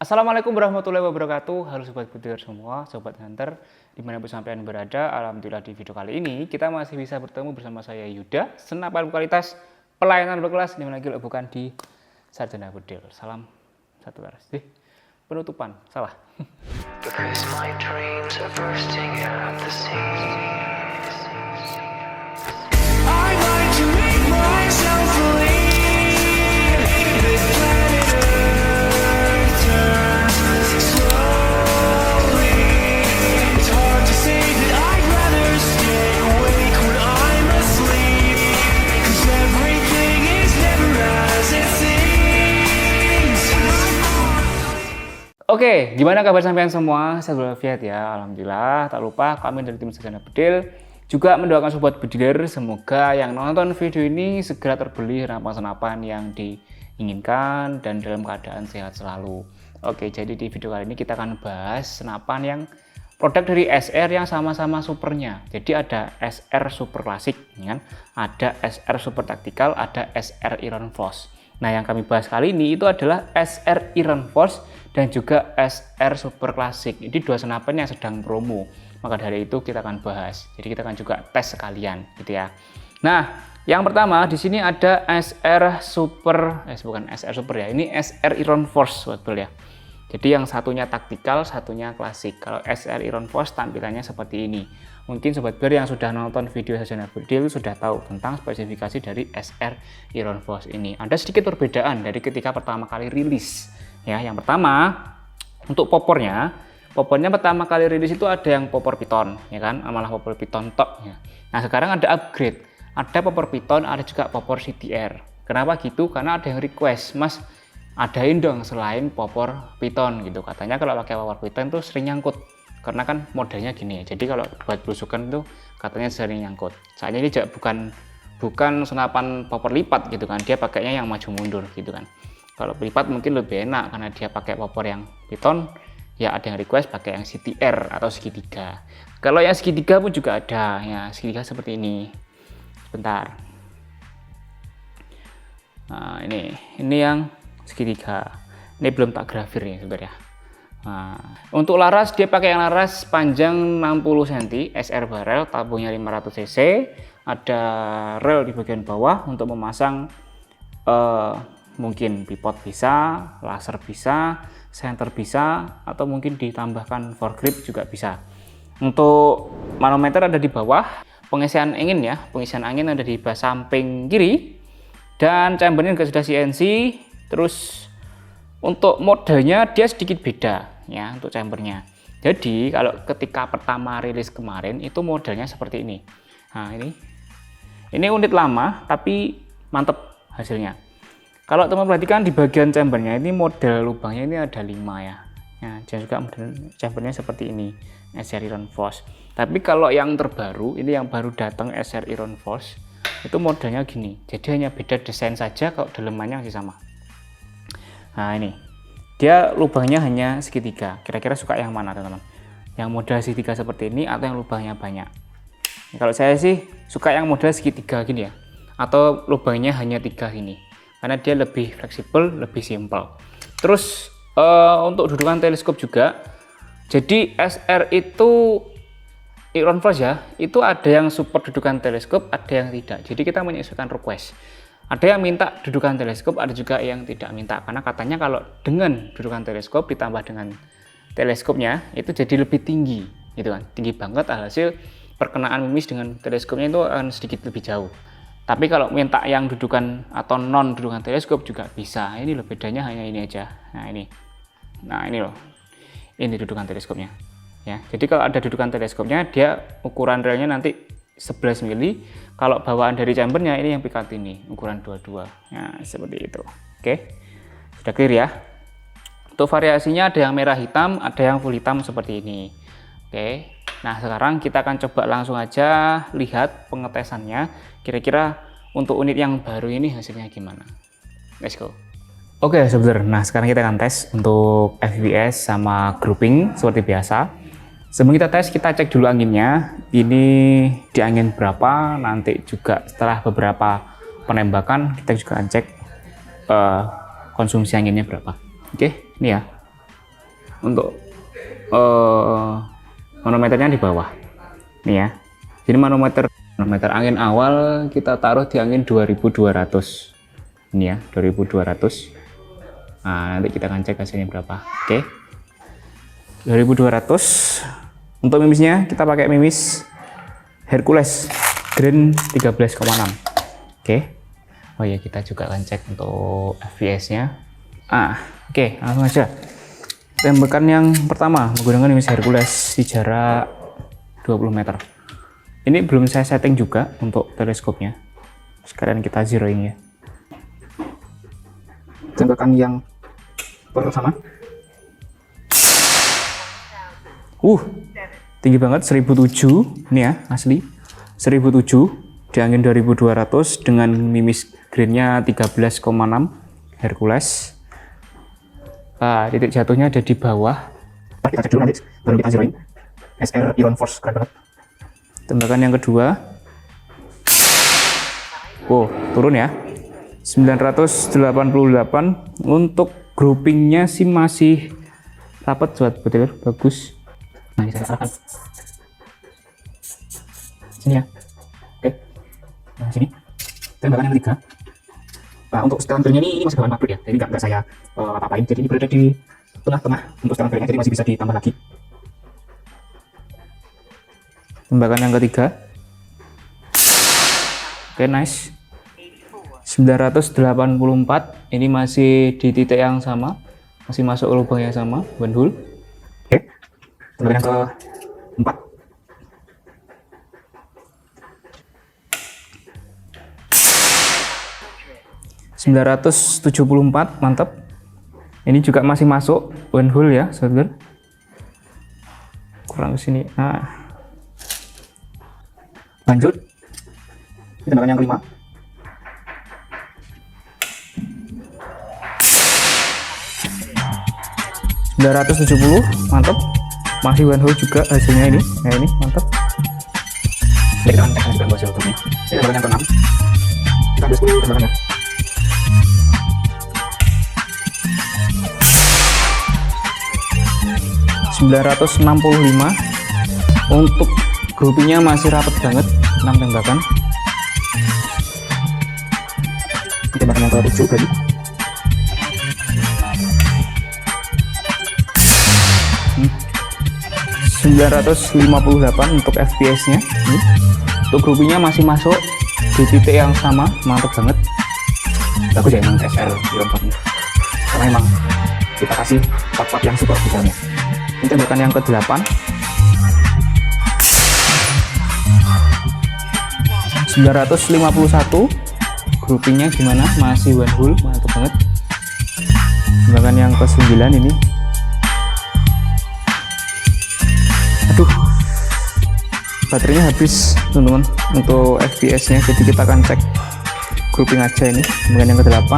Assalamualaikum warahmatullahi wabarakatuh. Halo sobat budier semua, sobat hunter dimanapun sampean berada. Alhamdulillah di video kali ini kita masih bisa bertemu bersama saya Yuda, senapan kualitas pelayanan berkelas dimana lagi bukan di Sarjana Budil. Salam satu laras. Penutupan salah. Oke, gimana kabar sampean semua? Saya walafiat ya, alhamdulillah. Tak lupa kami dari tim Sarjana Budil juga mendoakan sobat budiler semoga yang nonton video ini segera terbeli senapan yang diinginkan dan dalam keadaan sehat selalu. Oke, jadi di video kali ini kita akan bahas senapan yang produk dari SR yang sama-sama supernya. Jadi ada SR Super Klasik, kan? Ada SR Super Tactical, ada SR Iron Force. Nah, yang kami bahas kali ini itu adalah SR Iron Force dan juga SR Super Klasik. Ini dua senapan yang sedang promo. Maka dari itu kita akan bahas. Jadi kita akan juga tes sekalian, gitu ya. Nah, yang pertama di sini ada SR Super, bukan SR Super ya. Ini SR Iron Force, betul ya. Jadi yang satunya taktikal, satunya klasik. Kalau SR Iron Force tampilannya seperti ini. Mungkin sobat ber yang sudah nonton video Sarjana Budil sudah tahu tentang spesifikasi dari SR Iron Force ini. Ada sedikit perbedaan dari ketika pertama kali rilis. Ya, yang pertama untuk popornya pertama kali rilis itu ada yang popor piton, ya kan, malah popor piton tok. Ya. Nah sekarang ada upgrade, ada popor piton, ada juga popor CTR. Kenapa gitu? Karena ada yang request, Mas, adain dong selain popor piton gitu. Katanya kalau pakai popor piton tuh sering nyangkut, karena kan modelnya gini ya. Jadi kalau buat belusukan tuh katanya sering nyangkut. Soalnya ini juga bukan senapan popor lipat gitu kan, dia pakainya yang maju mundur gitu kan. Kalau lipat mungkin lebih enak karena dia pakai popor yang piton, ya ada yang request pakai yang CTR atau segitiga. Kalau yang segitiga pun juga ada, ya segitiga seperti ini. Sebentar. Nah, ini yang segitiga. Ini belum tak grafir nih sebenarnya. Nah, untuk laras dia pakai yang laras panjang 60 cm, SR barrel, tabungnya 500 cc, ada rel di bagian bawah untuk memasang mungkin pivot bisa, laser bisa, center bisa, atau mungkin ditambahkan foregrip juga bisa. Untuk manometer ada di bawah, pengisian angin ya, pengisian angin ada di bawah samping kiri, dan chambernya juga sudah CNC. Terus untuk modelnya dia sedikit beda ya untuk chambernya. Jadi kalau ketika pertama rilis kemarin itu modelnya seperti ini. Nah ini unit lama tapi mantep hasilnya. Kalau teman perhatikan di bagian chambernya ini model lubangnya ini ada 5 ya. Dan juga model chambernya seperti ini, SR Iron Force. Tapi kalau yang terbaru, ini yang baru datang SR Iron Force, itu modelnya gini. Jadi hanya beda desain saja, kalau dalemannya masih sama. Nah ini, dia lubangnya hanya segitiga. Kira-kira suka yang mana teman-teman? Yang model segitiga seperti ini atau yang lubangnya banyak? Kalau saya sih suka yang model segitiga gini ya, atau lubangnya hanya 3 ini. Karena dia lebih fleksibel, lebih simpel. Terus untuk dudukan teleskop juga. Jadi SR itu Iron Force ya, itu ada yang support dudukan teleskop, ada yang tidak. Jadi kita menyesuaikan request. Ada yang minta dudukan teleskop, ada juga yang tidak minta. Karena katanya kalau dengan dudukan teleskop ditambah dengan teleskopnya itu jadi lebih tinggi, gitu kan? Tinggi banget, alhasil perkenaan mimis dengan teleskopnya itu akan sedikit lebih jauh. Tapi kalau minta yang dudukan atau non dudukan teleskop juga bisa. Ini loh bedanya hanya ini aja. Nah ini loh. Ini dudukan teleskopnya. Ya. Jadi kalau ada dudukan teleskopnya dia ukuran relnya nanti 11 mili. Kalau bawaan dari chambernya ini yang pikat ini ukuran 22. Nah seperti itu. Oke. Sudah clear ya. Untuk variasinya ada yang merah hitam, ada yang full hitam seperti ini. Oke. Nah sekarang kita akan coba langsung aja lihat pengetesannya. Kira-kira untuk unit yang baru ini hasilnya gimana? Let's go. Oke sebentar. Nah sekarang kita akan tes untuk FVS sama grouping seperti biasa. Sebelum kita tes, kita cek dulu anginnya. Ini di angin berapa? Nanti juga setelah beberapa penembakan kita juga akan cek konsumsi anginnya berapa. Oke, ini ya. untuk manometernya di bawah nih ya. Jadi manometer angin awal kita taruh di angin 2200 ini ya, 2200. Nah, nanti kita akan cek hasilnya berapa. Oke, 2200. Untuk mimisnya kita pakai mimis Hercules Green 13,6. Oke. Oh ya, kita juga akan cek untuk FPS-nya. Oke, langsung aja. Tembakan yang pertama menggunakan mimis Hercules di jarak 20 meter. Ini belum saya setting juga untuk teleskopnya. Sekarang kita zeroin ya. Tembakan yang pertama. Tinggi banget, 1007 ini ya, asli 1007 di angin 2200 dengan mimis greennya 13,6 Hercules. Titik jatuhnya ada di bawah. Kita cek dulu nanti baru kita zeroin. SR Iron Force, keren banget. Tembakan yang kedua. Turun ya, 988. Untuk groupingnya sih masih rapat buat betul, bagus. Nah, ini saya serahkan sini ya. Oke, nah sini tembakan yang ketiga. Untuk setelan gearnya ini masih bahan pabrik ya, jadi nggak saya apa-apain. Jadi ini berada di tengah-tengah untuk setelan gearnya, jadi masih bisa ditambah lagi. Tembakan yang ketiga. Oke, nice. 984. Ini masih di titik yang sama, masih masuk lubang yang sama, one hole. Oke, tembakan yang keempat. 974, mantap. Ini juga masih masuk one hole ya, saudara. Kurang ke sini. Lanjut. Ini tembakan yang kelima. -970, mantap. Masih one hole juga hasilnya ini. Nah, ini mantap. Kita akan cek juga hasil ini. Ini tembakan yang keenam. Kita ambil 10 tembakannya. -965. Untuk groupingnya masih rapat banget, 6 tembakan. Tembakan yang ke-7 berarti. Hmm. 958 untuk FPS-nya. Untuk groupingnya masih masuk di titik yang sama, mantap banget. Bagus ya emang SR Iron Force, karena emang kita kasih part-part yang super misalnya. Ini tembakan yang ke-8. 951. Groupingnya gimana? Masih one hole, mantap banget. Tembakan yang ke-9 ini. Aduh, baterainya habis teman-teman untuk FPS-nya, jadi kita akan cek grouping aja ini. Tembakan yang ke-8.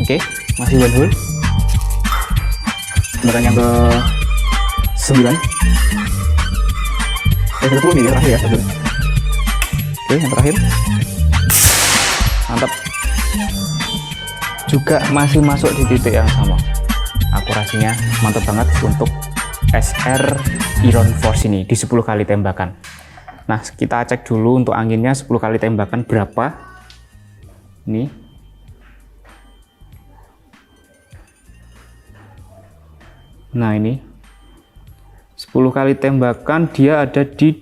Oke, masih one hole. Tembakan yang ke-9. Yang ke-10 nih, terakhir ya, saudara. Oke, yang terakhir. Mantap. Juga masih masuk di titik yang sama. Akurasinya mantap banget untuk SR Iron Force ini di 10 kali tembakan. Nah, kita cek dulu untuk anginnya 10 kali tembakan berapa. Ini. Nah, ini 10 kali tembakan dia ada di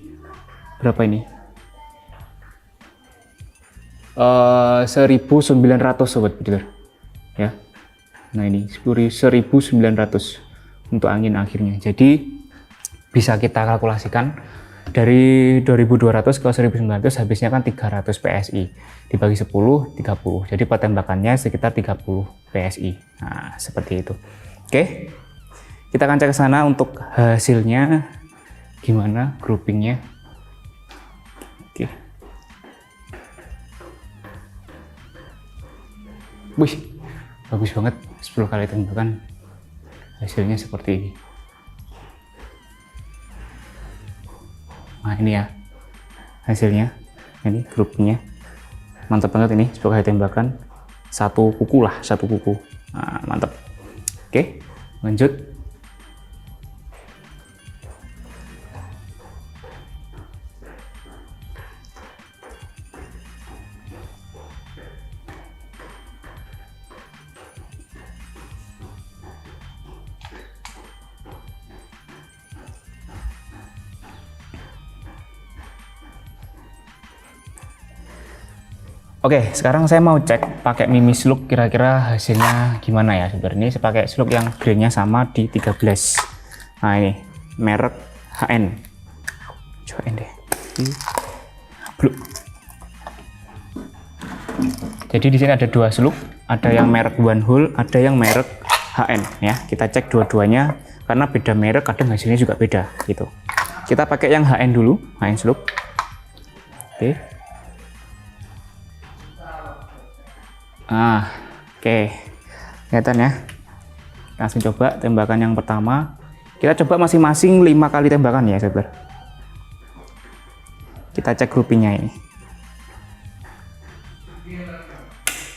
berapa ini? 1900 sobat bediler ya. Nah, ini 1900 untuk angin akhirnya. Jadi bisa kita kalkulasikan dari 2200 ke 1900 habisnya kan 300 PSI dibagi 10, 30. Jadi petembakannya sekitar 30 PSI. Nah, seperti itu. Oke. Kita akan cek ke sana untuk hasilnya gimana groupingnya. Oke. Wih, bagus banget. 10 kali tembakan hasilnya seperti ini. Nah, ini ya hasilnya. Ini groupingnya mantap banget ini. 10 kali tembakan, satu kuku lah, satu kuku. Nah, mantap. Oke, lanjut. Oke, sekarang saya mau cek pakai Mimi Slug kira-kira hasilnya gimana ya. Sebenarnya saya pakai slug yang grainnya sama di 13. Nah ini merek HN. Coba deh. Blue. Jadi di sini ada dua slug, ada yang merek One Hole, ada yang merek HN ya. Kita cek dua-duanya karena beda merek, kadang hasilnya juga beda gitu. Kita pakai yang HN dulu, HN slug. Oke. Oke, kelihatan ya. Langsung coba tembakan yang pertama. Kita coba masing-masing 5 kali tembakan ya, saudara. Kita cek groupingnya ini.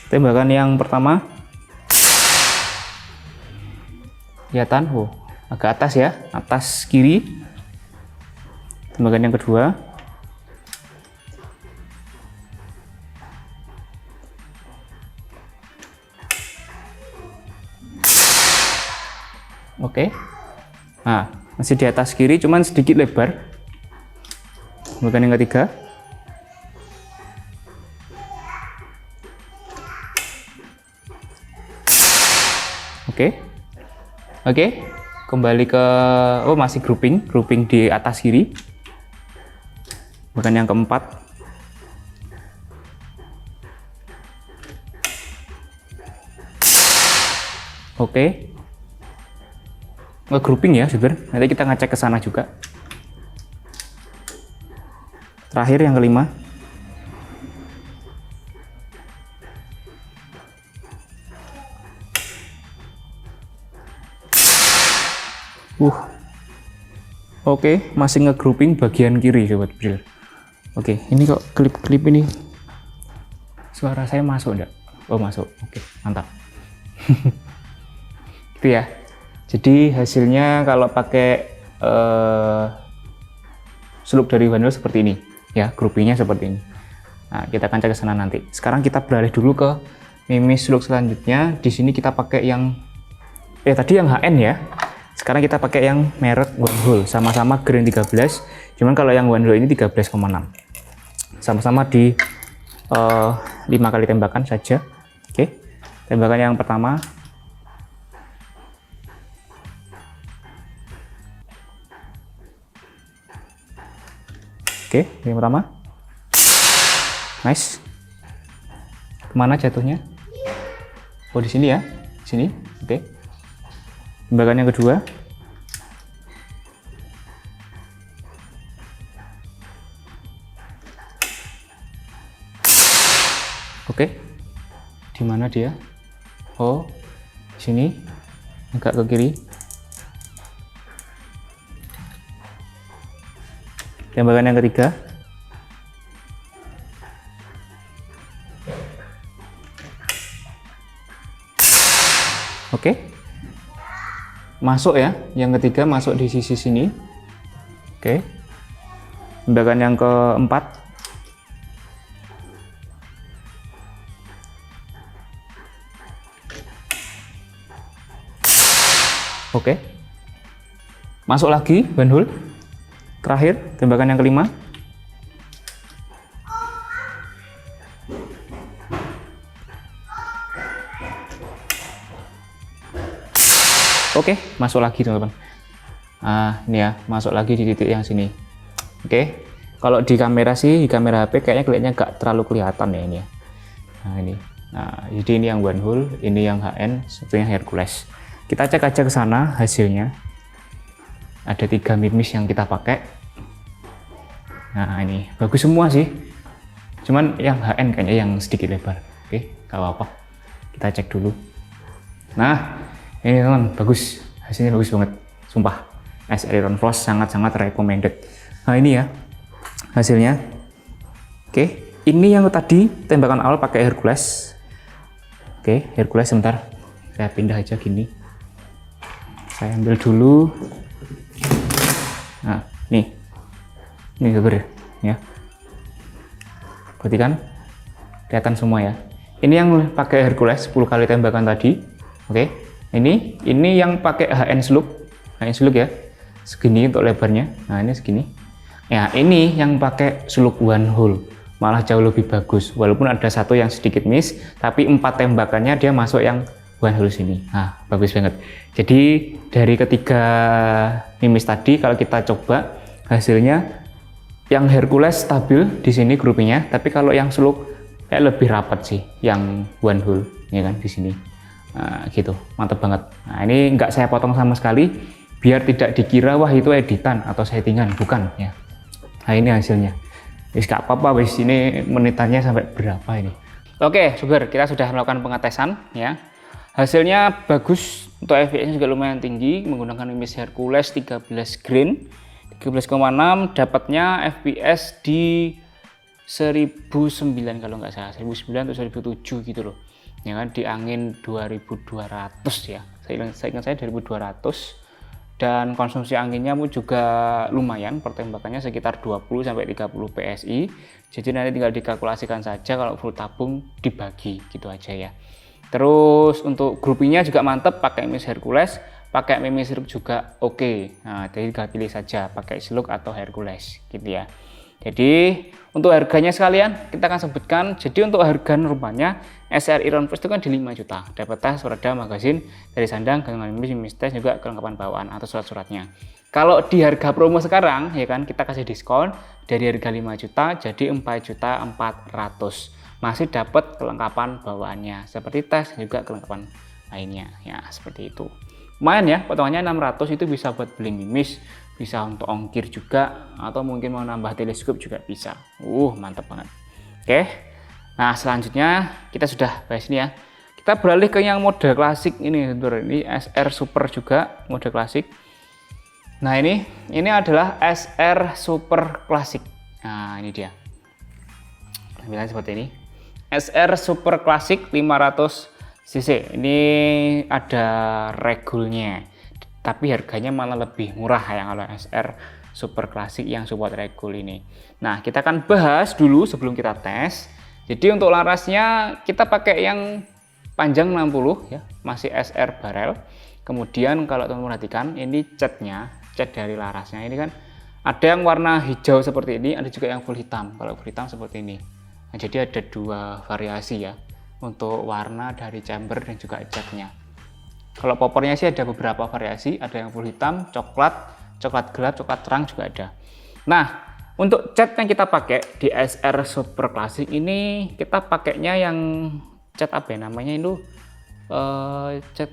Tembakan yang pertama, kelihatan, agak atas ya, atas kiri. Tembakan yang kedua. Oke, nah masih di atas kiri, cuman sedikit lebar. Tembakan yang ketiga. Oke, kembali ke masih grouping di atas kiri. Tembakan yang keempat. Oke. Grouping ya, saudara. Nanti kita ngecek ke sana juga. Terakhir yang kelima. Oke, masih nge-grouping bagian kiri, sobat Bril. Oke, ini kok klip-klip ini suara saya masuk enggak? Oh, masuk. Oke, mantap. Gitu ya. Jadi hasilnya kalau pakai slug dari One Hole seperti ini ya, groupingnya seperti ini. Nah, kita akan cek ke sana nanti. Sekarang kita beralih dulu ke Mimi Slug selanjutnya. Di sini kita pakai yang tadi yang HN ya. Sekarang kita pakai yang merek One Hole, sama-sama grain 13. Cuman kalau yang One Hole ini 13,6. Sama-sama di 5 kali tembakan saja. Oke. Tembakan yang pertama. Oke, yang pertama. Nice. Kemana jatuhnya? Oh, di sini ya. Di sini. Oke. Tembakan yang kedua. Oke. Di mana dia? Oh, di sini. Agak ke kiri. Tembakan yang ketiga. Oke. Masuk ya. Yang ketiga masuk di sisi sini. Oke. Tembakan yang keempat. Oke. Masuk lagi One Hole. Terakhir, tembakan yang kelima. Oke, masuk lagi teman-teman. Ini ya, masuk lagi di titik yang sini. Oke, kalau di kamera sih, di kamera HP kayaknya kelihatannya nggak terlalu kelihatan ya ini ya. Nah ini, jadi ini yang One Hole, ini yang HN, satunya Hercules. Kita cek aja ke sana hasilnya. Ada 3 mimis yang kita pakai. Nah ini bagus semua sih, cuman yang HN kayaknya yang sedikit lebar. Oke, gak apa-apa, kita cek dulu. Nah ini teman, bagus, hasilnya bagus banget, sumpah. Aileron Floss sangat-sangat recommended. Nah ini ya hasilnya. Oke, ini yang tadi tembakan awal pakai Hercules. Oke, Hercules sebentar, saya pindah aja gini. Saya ambil dulu. Nah, ini Weber ya. Berarti kan kelihatan semua ya. Ini yang pakai Hercules 10 kali tembakan tadi. Oke. Ini yang pakai HN Slug ya. Segini untuk lebarnya. Nah, ini segini. Ya, ini yang pakai slug one hole. Malah jauh lebih bagus. Walaupun ada satu yang sedikit miss, tapi 4 tembakannya dia masuk yang one hole sini. Nah, bagus banget. Jadi dari ketiga mimis tadi kalau kita coba hasilnya yang Hercules stabil di sini groupingnya, tapi kalau yang slug kayak lebih rapat sih yang one hole ya kan di sini. Nah, gitu. Mantap banget. Nah, ini nggak saya potong sama sekali biar tidak dikira wah itu editan atau settingan, bukan ya. Nah, ini hasilnya. Wis gak apa-apa, wis ini menitannya sampai berapa ini. Oke, Sober, kita sudah melakukan pengetesan ya. Hasilnya bagus, untuk FPS-nya juga lumayan tinggi menggunakan mimis Hercules 13 grain 13,6, dapatnya FPS di 1009 kalau nggak salah, 1009 atau 1007 gitu loh. Ya kan, di angin 2200 ya. Saya ingat saya 2200. Dan konsumsi anginnya pun juga lumayan, pertembakannya sekitar 20-30 PSI. Jadi nanti tinggal dikalkulasikan saja kalau full tabung dibagi gitu aja ya. Terus untuk groupingnya juga mantep, pakai mimis Hercules, pakai mimis slug juga oke. Nah, jadi tinggal pilih saja pakai slug atau Hercules gitu ya. Jadi untuk harganya sekalian kita akan sebutkan. Jadi untuk harga normalnya SR Iron First itu kan di 5 juta. Dapat tas, roda, magazin dari sandang, gantungan mimis tes juga kelengkapan bawaan atau surat-suratnya. Kalau di harga promo sekarang ya kan kita kasih diskon dari harga 5 juta jadi 4.400.000. Masih dapat kelengkapan bawaannya seperti tas juga kelengkapan lainnya ya, seperti itu. Lumayan ya, potongannya 600 itu bisa buat beli mimis, bisa untuk ongkir juga, atau mungkin mau nambah teleskop juga bisa. Mantap banget. Oke. Nah, selanjutnya kita sudah bahas ini ya. Kita beralih ke yang mode klasik ini, ini SR Super juga mode klasik. Nah, ini adalah SR Super Klasik. Nah, ini dia. Tampilannya seperti ini. SR Super Klasik 500 cc. Ini ada regulnya. Tapi harganya malah lebih murah yang kalau SR Super Klasik yang support regul ini. Nah, kita akan bahas dulu sebelum kita tes. Jadi untuk larasnya kita pakai yang panjang 60 ya, masih SR barrel. Kemudian kalau teman-teman perhatikan ini cat dari larasnya ini kan ada yang warna hijau seperti ini, ada juga yang full hitam. Kalau full hitam seperti ini. Nah, jadi ada dua variasi ya untuk warna dari chamber dan juga catnya. Kalau popornya sih ada beberapa variasi, ada yang full hitam, coklat gelap, coklat terang juga ada. Nah, untuk cat yang kita pakai di SR Super Classic ini kita pakainya yang cat apa ya namanya itu? Cat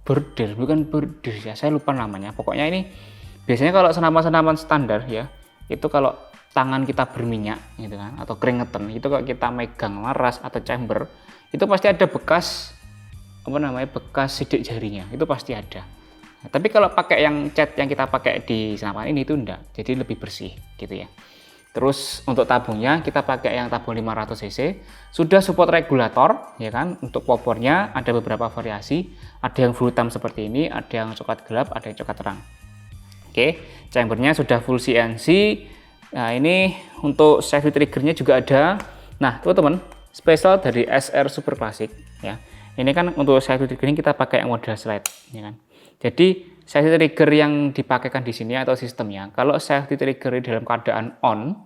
border, bukan border ya, saya lupa namanya. Pokoknya ini biasanya kalau senapan-senapan standar ya, itu kalau tangan kita berminyak gitu kan, atau keringetan, itu kalau kita megang laras atau chamber, itu pasti ada bekas bekas sidik jarinya, itu pasti ada. Nah, tapi kalau pakai yang cat yang kita pakai di senapan ini itu enggak, jadi lebih bersih gitu ya. Terus untuk tabungnya kita pakai yang tabung 500 cc, sudah support regulator ya kan. Untuk popornya ada beberapa variasi, ada yang full hitam seperti ini, ada yang coklat gelap, ada yang coklat terang. Oke, chambernya sudah full CNC. Nah, ini untuk safety triggernya juga ada. Nah, teman-teman, spesial dari SR Super Classic ya. Ini kan untuk safety trigger ini kita pakai yang model slide ya kan. Jadi safety trigger yang dipakaikan di sini atau sistemnya, kalau safety trigger dalam keadaan on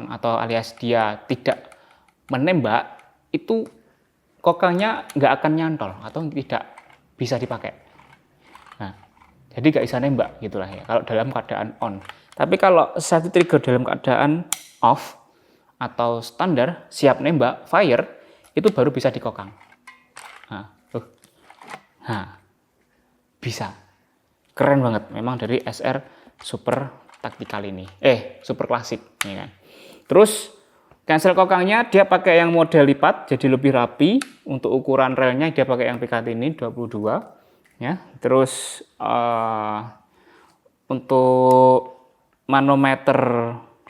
atau alias dia tidak menembak, itu kokangnya nggak akan nyantol atau tidak bisa dipakai. Nah, jadi nggak bisa nembak gitulah ya kalau dalam keadaan on. Tapi kalau safety trigger dalam keadaan off atau standar siap nembak fire, itu baru bisa dikokang. Bisa. Keren banget memang dari SR Super Tactical ini. Super Classic ya kan. Terus cancel kokangnya dia pakai yang model lipat jadi lebih rapi. Untuk ukuran relnya dia pakai yang PKT ini 22 ya. Terus untuk manometer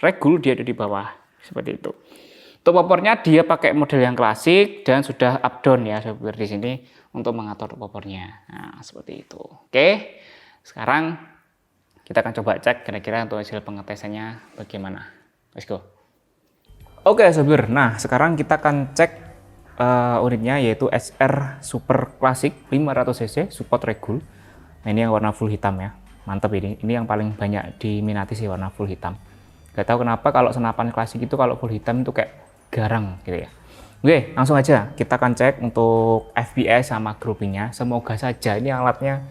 regul dia ada di bawah seperti itu. Untuk popornya dia pakai model yang klasik dan sudah up down ya seperti di sini untuk mengatur popornya. Nah, seperti itu. Oke. Sekarang kita akan coba cek kira-kira untuk hasil pengetesannya bagaimana. Let's go. Oke, sobat. Nah, sekarang kita akan cek unitnya yaitu SR Super Classic 500cc support regul. Nah, ini yang warna full hitam ya. Mantap ini. Ini yang paling banyak diminati sih warna full hitam. Gak tahu kenapa kalau senapan klasik itu kalau full hitam itu kayak garang gitu ya. Oke, langsung aja kita akan cek untuk FPS sama groupingnya. Semoga saja ini alatnya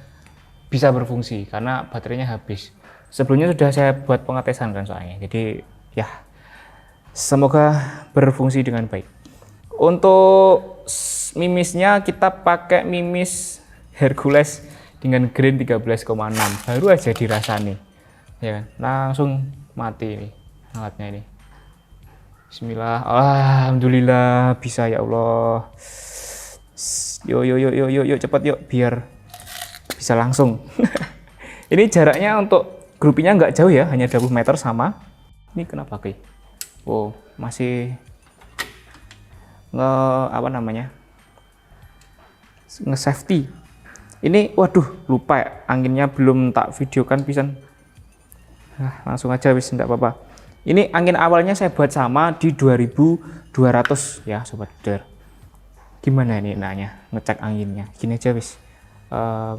bisa berfungsi karena baterainya habis. Sebelumnya sudah saya buat pengetesan kan soalnya. Jadi ya semoga berfungsi dengan baik. Untuk mimisnya kita pakai mimis Hercules dengan grain 13,6. Baru aja dirasani. Ya kan? Langsung mati ini alatnya ini. Bismillah. Alhamdulillah bisa ya Allah. Yuk cepat yuk biar bisa langsung. Ini jaraknya untuk grupnya nggak jauh ya, hanya 20 meter sama. Ini kenapa kayak? Oh, masih nge-safety. Ini waduh lupa ya, anginnya belum tak videokan pisan. Langsung aja wis enggak apa-apa. Ini angin awalnya saya buat sama di 2200 ya sobat der. Gimana ini enaknya ngecek anginnya? Gini aja wis.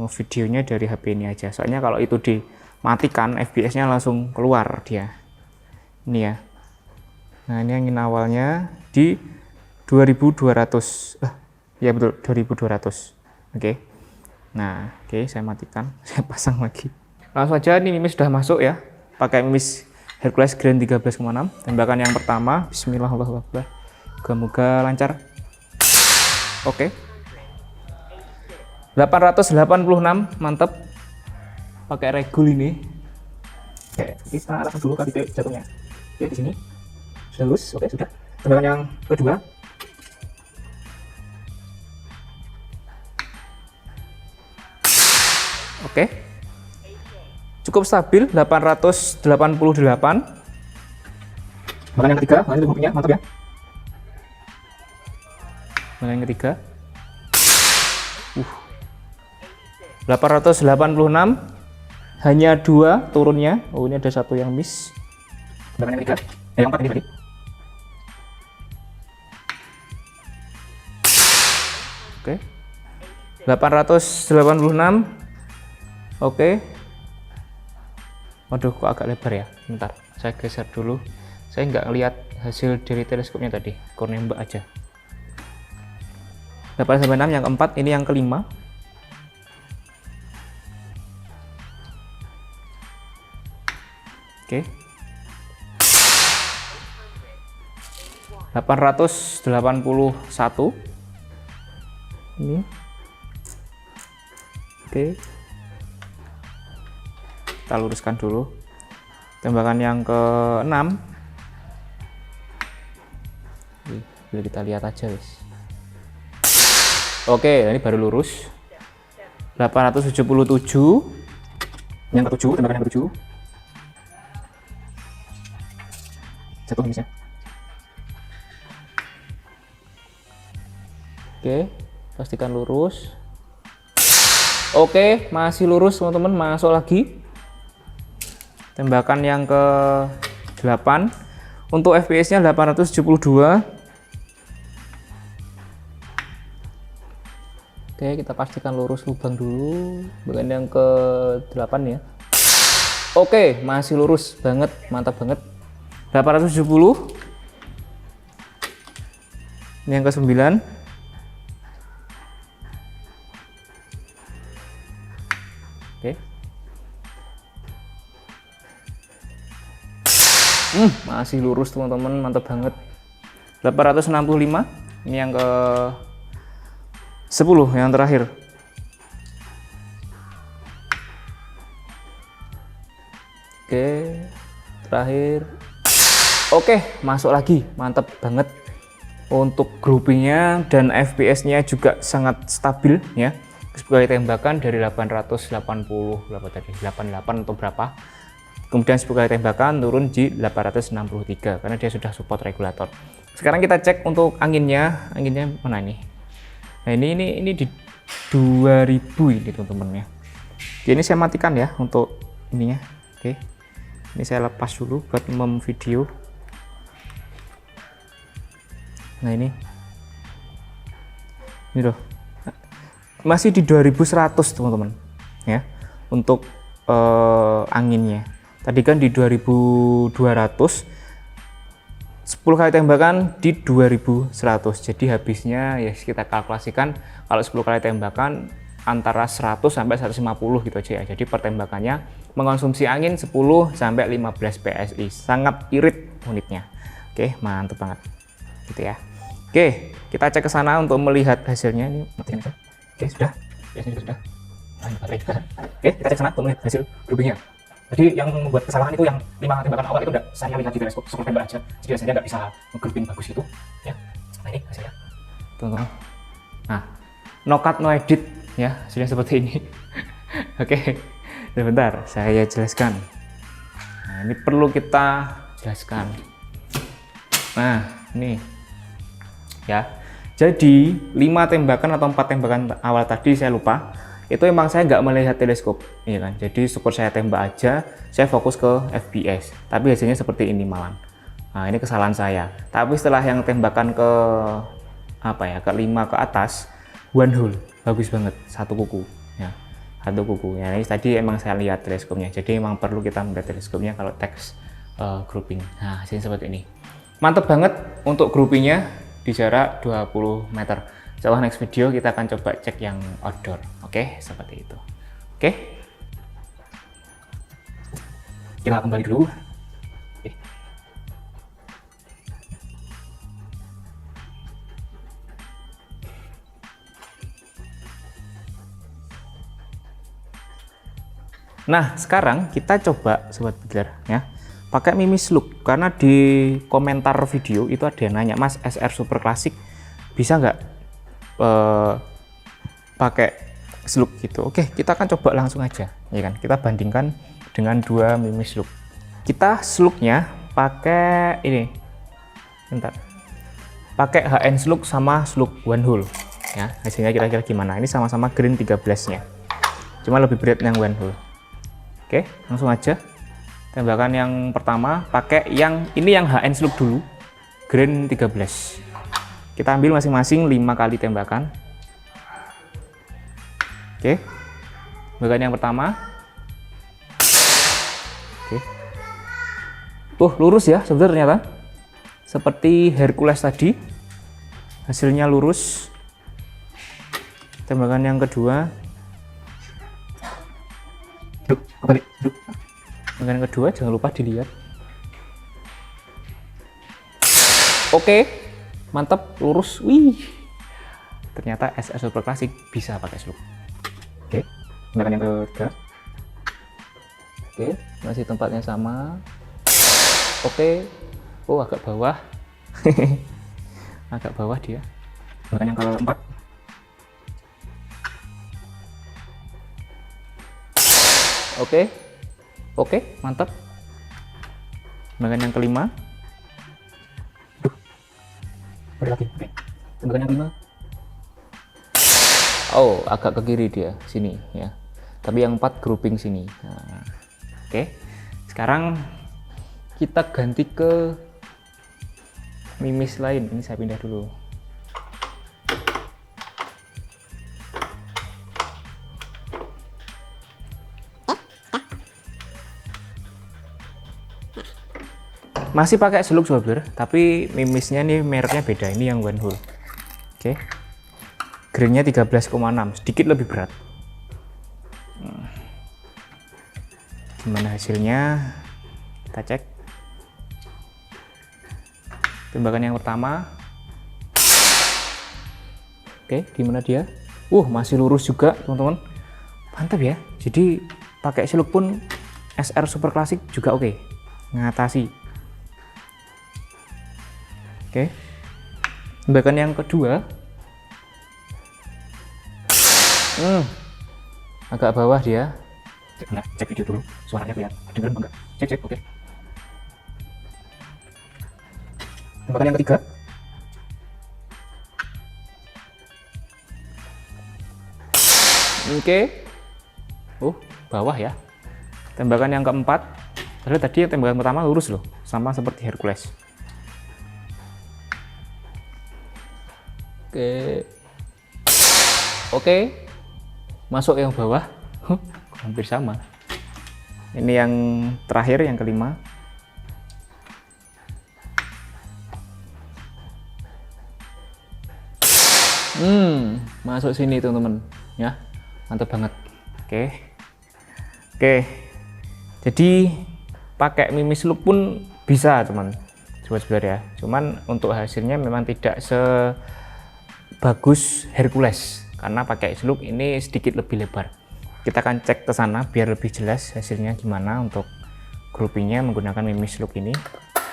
Ngevideonya dari HP ini aja. Soalnya kalau itu dimatikan FPS-nya langsung keluar dia. Ini ya. Nah, ini angin awalnya di 2200. Ya betul 2200. Oke. Nah, oke saya matikan. Saya pasang lagi. Langsung aja ini mimis sudah masuk ya. Pakai mimis Hercules grain 13,6. Tembakan yang pertama, bismillahirrahmanirrahim. Semoga lancar. Oke. 886, mantap. Pakai regul ini. Oke, kita langsung dulu ke titik jatuhnya. Oke, di sini. Sudah lurus. Oke, sudah. Tembakan yang kedua. Oke. Cukup stabil 888. Tembakan yang ketiga, ini grupnya mantap ya. Tembakan yang ketiga. 886 hanya 2 turunnya. Oh, ini ada satu yang miss. Tembakan yang ketiga. Yang 4 ini tadi. Oke. 886. Oke. Waduh, kok agak lebar ya. Bentar, saya geser dulu. Saya nggak ngelihat hasil dari teleskopnya tadi. Kurang nembak aja. 896 yang keempat, ini yang kelima. Oke. 881. Ini. Oke. Kita luruskan dulu. Tembakan yang ke-6. Biar kita lihat aja guys. Oke, ini baru lurus. 877. Yang ke-7, tembakan yang ke-7. Jatuh misalnya. Oke, pastikan lurus. Oke, masih lurus teman-teman, masuk lagi. Tembakan yang ke-8. Untuk FPS-nya 872. Oke, kita pastikan lurus lubang dulu. Bagian yang ke-8 ya. Oke, masih lurus banget, mantap banget. 870. Ini yang ke-9. Oke. Masih lurus teman-teman, mantap banget. 865. Ini yang ke-10, yang terakhir. Oke, terakhir. Oke, masuk lagi, mantap banget. Untuk groupingnya dan FPS-nya juga sangat stabil ya. Sebagai tembakan dari 880 berapa tadi? 88 atau berapa? Kemudian sebagai tembakan turun di 863 karena dia sudah support regulator. Sekarang kita cek untuk anginnya mana ini? Nah ini di 2000 ini teman-teman ya. Oke, ini saya matikan ya untuk ininya. Oke, ini saya lepas dulu buat memvideo. Nah ini loh, masih di 2100 teman-teman ya untuk anginnya. Tadi kan di 2200, 10 kali tembakan di 2100, jadi habisnya ya kita kalkulasikan kalau 10 kali tembakan antara 100 sampai 150 gitu aja ya. Jadi pertembakannya mengonsumsi angin 10 sampai 15 PSI, sangat irit unitnya. Oke, mantap banget gitu ya. Oke, kita cek ke sana untuk melihat hasilnya. Ini matikan aja. Oke, sudah, biasanya sudah. Oke, kita cek sana untuk melihat hasil groupingnya. Jadi yang membuat kesalahan itu yang 5 tembakan awal itu udah saya lihat di teleskop super tembak aja, jadi saya nggak bisa nge-grouping bagus gitu ya. Nah ini hasilnya teman-teman. Nah, no cut no edit ya, hasilnya seperti ini. Oke, sebentar saya jelaskan. Nah ini perlu kita jelaskan. Nah ini ya, jadi 5 tembakan atau 4 tembakan awal tadi saya lupa, itu emang saya nggak melihat teleskop, ya kan. Jadi syukur saya tembak aja, saya fokus ke FPS, tapi hasilnya seperti ini malam. Nah ini kesalahan saya. Tapi setelah yang tembakan ke apa ya, ke 5 ke atas, one hole, bagus banget, satu kuku ya, satu kuku ya. Ini tadi emang saya lihat teleskopnya, jadi emang perlu kita melihat teleskopnya kalau teks grouping. Nah hasilnya seperti ini, mantep banget untuk groupingnya di jarak 20 meter. Setelah next video kita akan coba cek yang outdoor. Oke, seperti itu. Oke, kita kembali dulu. Oke. Nah sekarang kita coba sobat Bigler ya, pakai Mimis Look, karena di komentar video itu ada yang nanya, Mas SR Super Classic bisa nggak pakai slug gitu. Oke, kita akan coba langsung aja ya kan, kita bandingkan dengan dua Mimis Look. Kita slugnya pakai ini, bentar, pakai HN slug sama slug one hole ya, hasilnya kira-kira gimana. Ini sama-sama green 13 nya, cuma lebih berat yang one hole. Oke, langsung aja. Tembakan yang pertama pakai yang ini, yang HN slug dulu, green 13. Kita ambil masing-masing 5 kali tembakan. Oke, tembakan yang pertama. Oke, lurus ya sebenarnya ternyata, seperti Hercules tadi, hasilnya lurus. Tembakan yang kedua, tembakan yang kedua jangan lupa dilihat. Oke, mantap, lurus. Wih, ternyata SR Super Classic bisa pakai slug. Oke, tembakan yang ketiga. Oke, masih tempatnya sama. Oke, oh agak bawah. Agak bawah dia. Tembakan yang keempat. Oke, mantap. Tembakan yang kelima. Lagi. Oke. Tembakan yang kelima. Oh, agak ke kiri dia, sini ya. Tapi yang 4 grouping sini. Nah, oke. Sekarang kita ganti ke Mimis lain. Ini saya pindah dulu. Masih pakai slug Swabber, tapi Mimisnya nih mereknya beda. Ini yang one hole. Oke. Grainnya 13,6, sedikit lebih berat. Gimana hasilnya? Kita cek. Tembakan yang pertama. Oke, gimana dia? Masih lurus juga, teman-teman. Mantap ya. Jadi pakai slug pun SR Super Classic juga oke. Ngatasi. Oke, tembakan yang kedua, agak bawah dia. Cek video dulu, suaranya kelihatan, dengerin enggak? Cek, oke. Tembakan yang ketiga, Oke. Bawah ya. Tembakan yang keempat. Padahal tadi tembakan pertama lurus loh, sama seperti Hercules. Oke. Masuk yang bawah. Hampir sama. Ini yang terakhir, yang kelima. Masuk sini teman-teman ya, mantap banget. Oke, jadi pakai mimis loop pun bisa teman ya, cuman untuk hasilnya memang tidak sebagus Hercules karena pakai sloop ini sedikit lebih lebar. Kita akan cek ke sana biar lebih jelas hasilnya gimana untuk groupingnya menggunakan mimis loop ini.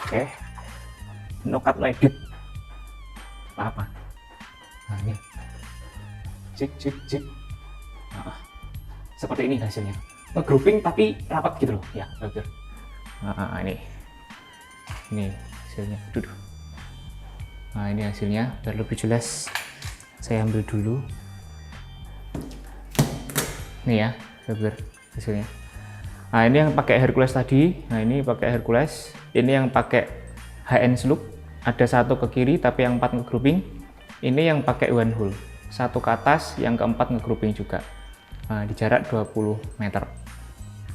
Oke, no cut like it apa. Nah, ini cek. Nah, seperti ini hasilnya. Grouping tapi rapat gitu loh ya. Nah, ini hasilnya. Nah, ini hasilnya biar lebih jelas. Saya ambil dulu. Nih ya, biar hasilnya. Nah, ini yang pakai Hercules tadi. Nah, ini pakai Hercules. Ini yang pakai HN sloop. Ada satu ke kiri tapi yang 4 nge-grouping. Ini yang pakai one hole. Satu ke atas, yang keempat nge-grouping juga. Nah, di jarak 20 meter.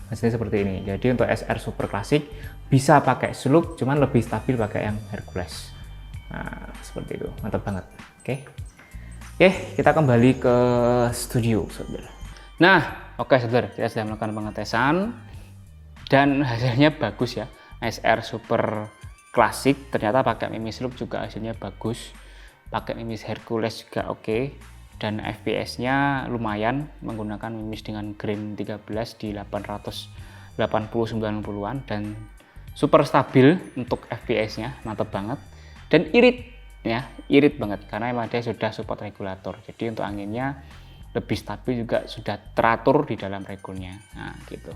Hasilnya seperti ini. Jadi untuk SR Super Classic bisa pakai sloop, cuman lebih stabil pakai yang Hercules. Nah, seperti itu. Mantap banget. Oke, kita kembali ke studio, saudara. Nah, oke saudara, kita sudah melakukan pengetesan dan hasilnya bagus ya. SR Super Classic ternyata pakai mimis loop juga hasilnya bagus. Pakai mimis Hercules juga oke. Dan FPS-nya lumayan menggunakan mimis dengan grain 13 di 880-90-an dan super stabil untuk FPS-nya, mantap banget. Dan irit banget karena emang dia sudah support regulator. Jadi untuk anginnya lebih stabil, juga sudah teratur di dalam regulnya. Nah, gitu.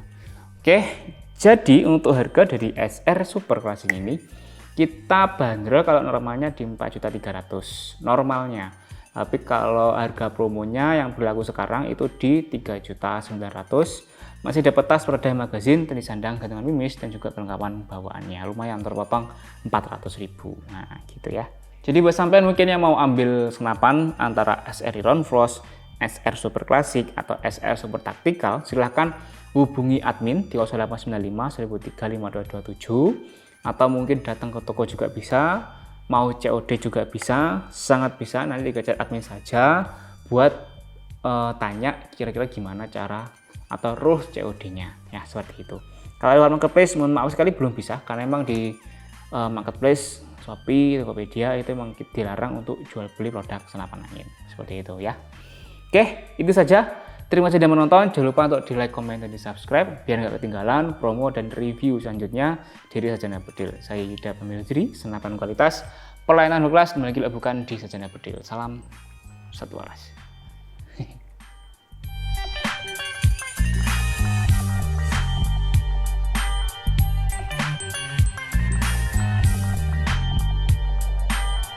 Oke, jadi untuk harga dari SR Super Classic ini kita bandrol kalau normalnya di 4.300.000 normalnya. Tapi kalau harga promonya yang berlaku sekarang itu di 3.900.000. Masih dapat tas, peredam magazin, tenis sandang, gantungan mimis dan juga kelengkapan bawaannya. Lumayan terpotong 400.000. Nah, gitu ya. Jadi buat sampean mungkin yang mau ambil senapan antara SR Iron Frost, SR Super Classic atau SR Super Tactical, silahkan hubungi admin di 0895 1003 5227 atau mungkin datang ke toko juga bisa, mau COD juga bisa, sangat bisa. Nanti di chat admin saja buat tanya kira-kira gimana cara atau rules COD-nya ya, seperti itu. Kalau lewat marketplace mohon maaf sekali belum bisa karena memang di marketplace Shopee, Tokopedia itu memang dilarang untuk jual beli produk senapan angin seperti itu ya. Oke, itu saja. Terima kasih sudah menonton. Jangan lupa untuk di like, komen, dan di subscribe biar nggak ketinggalan promo dan review selanjutnya dari Sarjana Bedil. Saya Yuda pemilik diri, senapan kualitas, pelayanan berkelas, memiliki bukan di Sarjana Bedil. Salam satu waras.